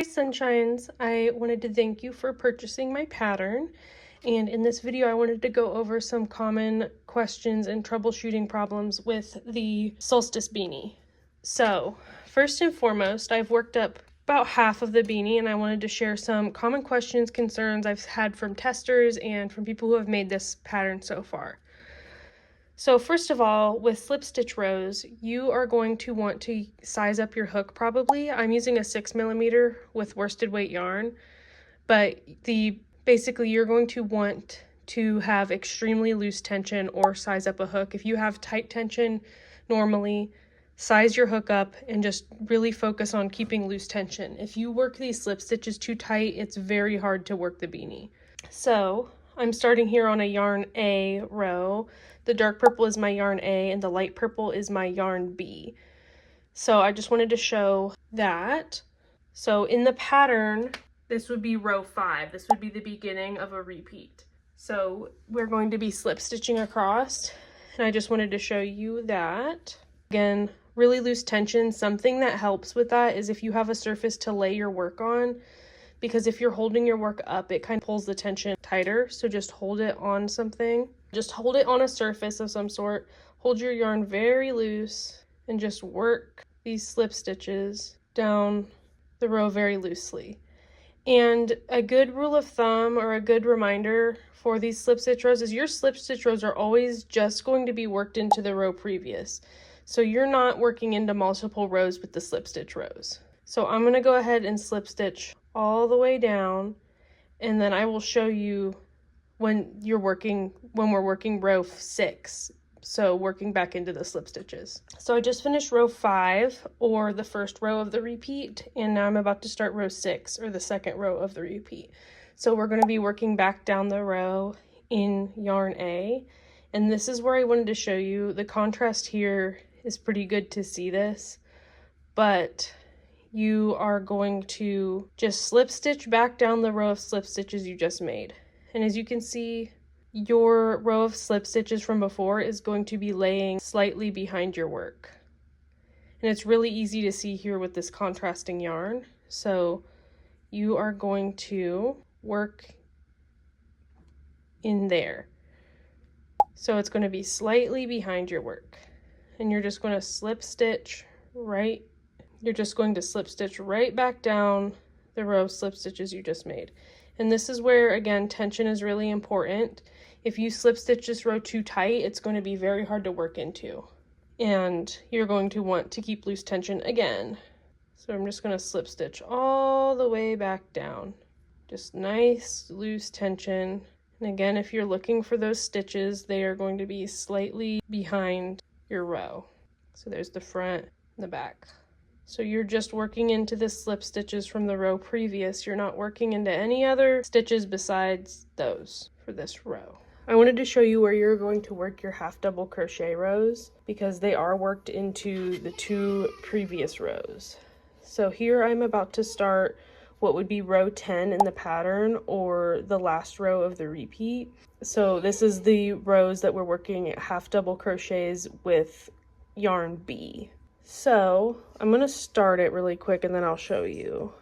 Hi Sunshines, I wanted to thank you for purchasing my pattern, and in this video I wanted to go over some common questions and troubleshooting problems with the Solstice Beanie. So first and foremost, I've worked up about half of the beanie and I wanted to share some common questions, concerns I've had from testers and from people who have made this pattern so far. So first of all, with slip stitch rows, you are going to want to size up your hook probably. I'm using a 6mm with worsted weight yarn, but basically you're going to want to have extremely loose tension or size up a hook. If you have tight tension normally, size your hook up and just really focus on keeping loose tension. If you work these slip stitches too tight, it's very hard to work the beanie. So I'm starting here on a yarn A row. The dark purple is my yarn A and the light purple is my yarn B. So I just wanted to show that. So in the pattern, this would be row 5. This would be the beginning of a repeat. So we're going to be slip stitching across, and I just wanted to show you that. Again, really loose tension. Something that helps with that is if you have a surface to lay your work on, because if you're holding your work up, it kind of pulls the tension tighter. So just hold it on something. Just hold it on a surface of some sort. Hold your yarn very loose and just work these slip stitches down the row very loosely. And a good rule of thumb or a good reminder for these slip stitch rows is your slip stitch rows are always just going to be worked into the row previous. So you're not working into multiple rows with the slip stitch rows. So I'm going to go ahead and slip stitch all the way down, and then I will show you when we're working row 6, so working back into the slip stitches. So I just finished row 5, or the first row of the repeat, and now I'm about to start row 6, or the second row of the repeat. So we're going to be working back down the row in yarn A, and this is where I wanted to show you the contrast here is pretty good to see this, but you are going to just slip stitch back down the row of slip stitches you just made. And as you can see, your row of slip stitches from before is going to be laying slightly behind your work. And it's really easy to see here with this contrasting yarn. So you are going to work in there. So it's going to be slightly behind your work. And you're just going to slip stitch right. You're just going to slip stitch right back down the row of slip stitches you just made. And this is where, again, tension is really important. If you slip stitch this row too tight, it's going to be very hard to work into. And you're going to want to keep loose tension again. So I'm just going to slip stitch all the way back down. Just nice loose tension. And again, if you're looking for those stitches, they are going to be slightly behind your row. So there's the front and the back. So you're just working into the slip stitches from the row previous. You're not working into any other stitches besides those for this row. I wanted to show you where you're going to work your half double crochet rows because they are worked into the 2 previous rows. So here I'm about to start what would be row 10 in the pattern, or the last row of the repeat. So this is the rows that we're working half double crochets with yarn B. So I'm going to start it really quick and then I'll show you.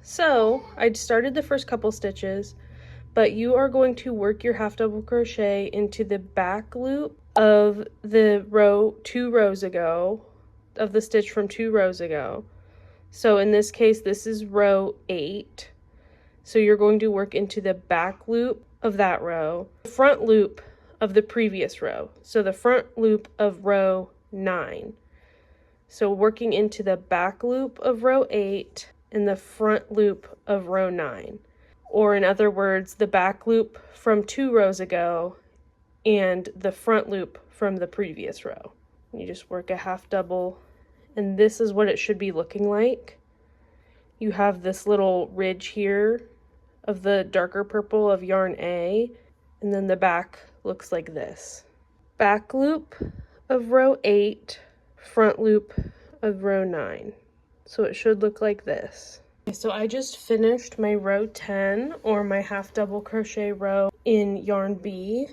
So I started the first couple stitches, but you are going to work your half double crochet into the back loop of the row 2 rows ago, of the stitch from 2 rows ago. So in this case, this is row 8. So you're going to work into the back loop of that row, the front loop of the previous row. So the front loop of row 9. So working into the back loop of row 8 and the front loop of row 9. Or in other words, the back loop from 2 rows ago and the front loop from the previous row. You just work a half double, and this is what it should be looking like. You have this little ridge here of the darker purple of yarn A, and then the back looks like this. Back loop of row 8, front loop of row 9. So it should look like this. So I just finished my row 10, or my half double crochet row in yarn B,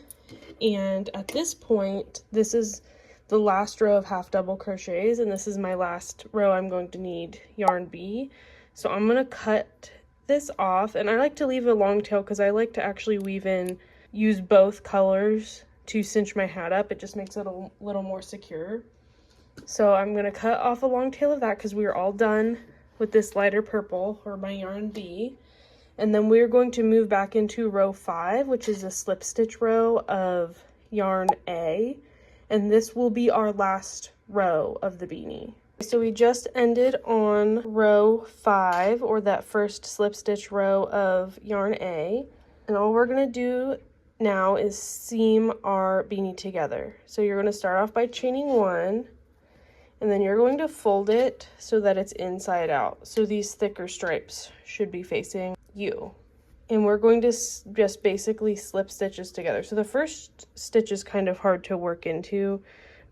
and at this point this is the last row of half double crochets, and this is my last row I'm going to need yarn B. So I'm gonna cut this off, and I like to leave a long tail because I like to actually use both colors to cinch my hat up. It just makes it a little more secure. So I'm gonna cut off a long tail of that because we are all done with this lighter purple, or my yarn B. And then we're going to move back into row 5, which is a slip stitch row of yarn A. And this will be our last row of the beanie. So we just ended on row 5, or that first slip stitch row of yarn A. And all we're gonna do now is seam our beanie together. So you're gonna start off by chaining 1, and then you're going to fold it so that it's inside out. So these thicker stripes should be facing you. And we're going to just basically slip stitches together. So the first stitch is kind of hard to work into,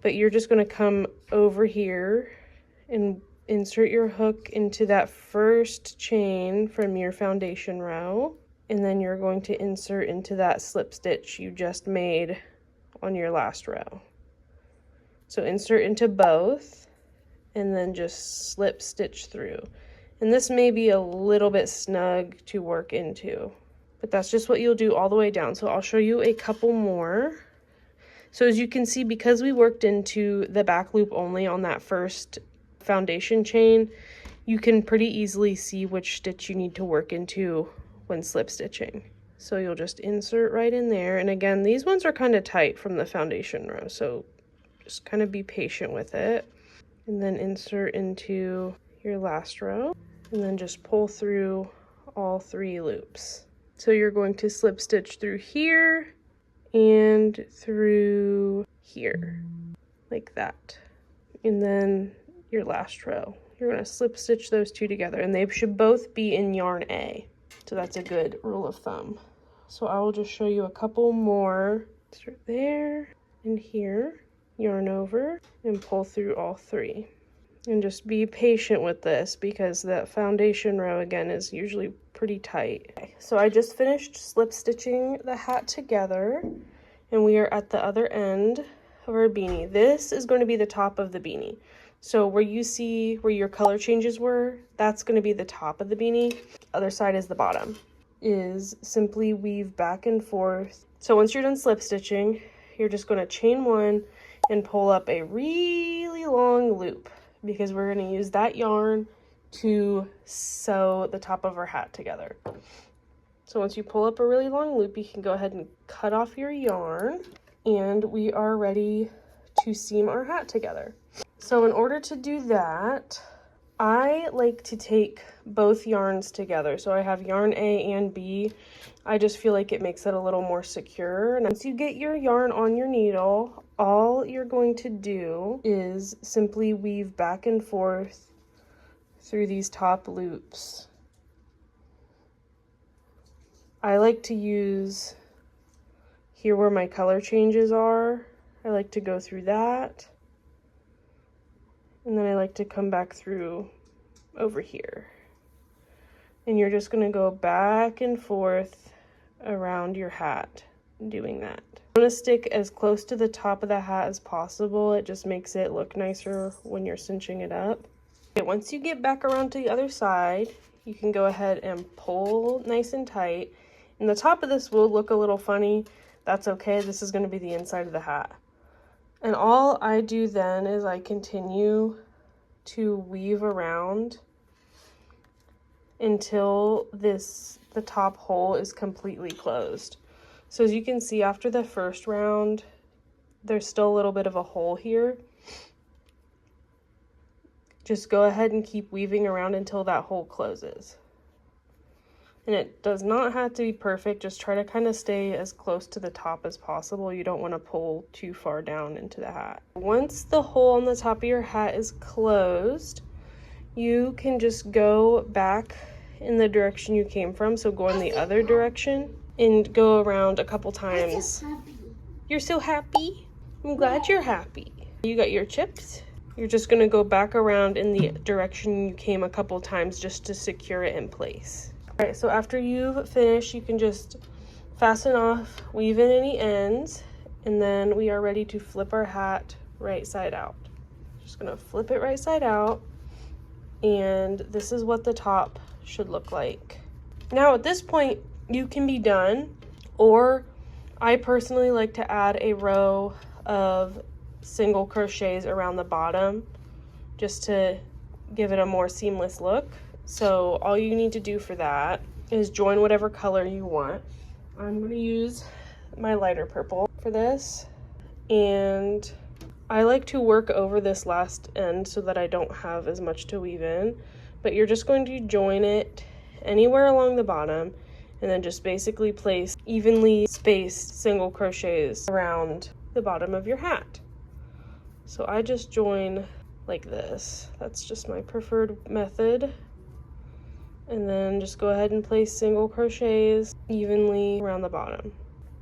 but you're just gonna come over here and insert your hook into that first chain from your foundation row, and then you're going to insert into that slip stitch you just made on your last row. So insert into both and then just slip stitch through. And this may be a little bit snug to work into, but that's just what you'll do all the way down. So I'll show you a couple more. So as you can see, because we worked into the back loop only on that first foundation chain, you can pretty easily see which stitch you need to work into when slip stitching. So you'll just insert right in there. And again, these ones are kind of tight from the foundation row, so just kind of be patient with it. And then insert into your last row, and then just pull through all 3 loops. So you're going to slip stitch through here and through here, like that. And then your last row, you're going to slip stitch those 2 together, and they should both be in yarn A. So that's a good rule of thumb. So I will just show you a couple more. Start there and here, yarn over, and pull through all 3. And just be patient with this because that foundation row again is usually pretty tight. Okay, so I just finished slip stitching the hat together, and we are at the other end of our beanie. This is going to be the top of the beanie. So where you see where your color changes were, that's going to be the top of the beanie. Other side is the bottom. Is simply weave back and forth. So once you're done slip stitching, you're just going to chain 1 and pull up a really long loop, because we're going to use that yarn to sew the top of our hat together. So once you pull up a really long loop, you can go ahead and cut off your yarn, and we are ready to seam our hat together. So in order to do that, I like to take both yarns together. So I have yarn A and B. I just feel like it makes it a little more secure. And once you get your yarn on your needle, all you're going to do is simply weave back and forth through these top loops. I like to use here where my color changes are. I like to go through that. And then I like to come back through over here. And you're just going to go back and forth around your hat doing that. I'm going to stick as close to the top of the hat as possible. It just makes it look nicer when you're cinching it up. Okay, once you get back around to the other side, you can go ahead and pull nice and tight. And the top of this will look a little funny. That's okay. This is going to be the inside of the hat. And all I do then is I continue to weave around until the top hole is completely closed. So as you can see, after the first round, there's still a little bit of a hole here. Just go ahead and keep weaving around until that hole closes. And it does not have to be perfect. Just try to kind of stay as close to the top as possible. You don't want to pull too far down into the hat. Once the hole on the top of your hat is closed, you can just go back in the direction you came from. So go in the other direction and go around a couple times. You're so happy? I'm glad you're happy. You got your chips. You're just going to go back around in the direction you came a couple times just to secure it in place. Alright, so after you've finished, you can just fasten off, weave in any ends, and then we are ready to flip our hat right side out. Just gonna flip it right side out, and this is what the top should look like. Now at this point you can be done, or I personally like to add a row of single crochets around the bottom just to give it a more seamless look. So all you need to do for that is join whatever color you want. I'm going to use my lighter purple for this, and I like to work over this last end so that I don't have as much to weave in, but you're just going to join it anywhere along the bottom and then just basically place evenly spaced single crochets around the bottom of your hat. So I just join like this. That's just my preferred method. And then just go ahead and place single crochets evenly around the bottom.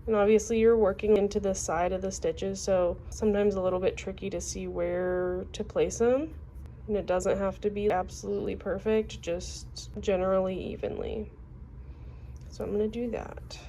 And obviously you're working into the side of the stitches, so sometimes a little bit tricky to see where to place them. And it doesn't have to be absolutely perfect, just generally evenly. So I'm going to do that.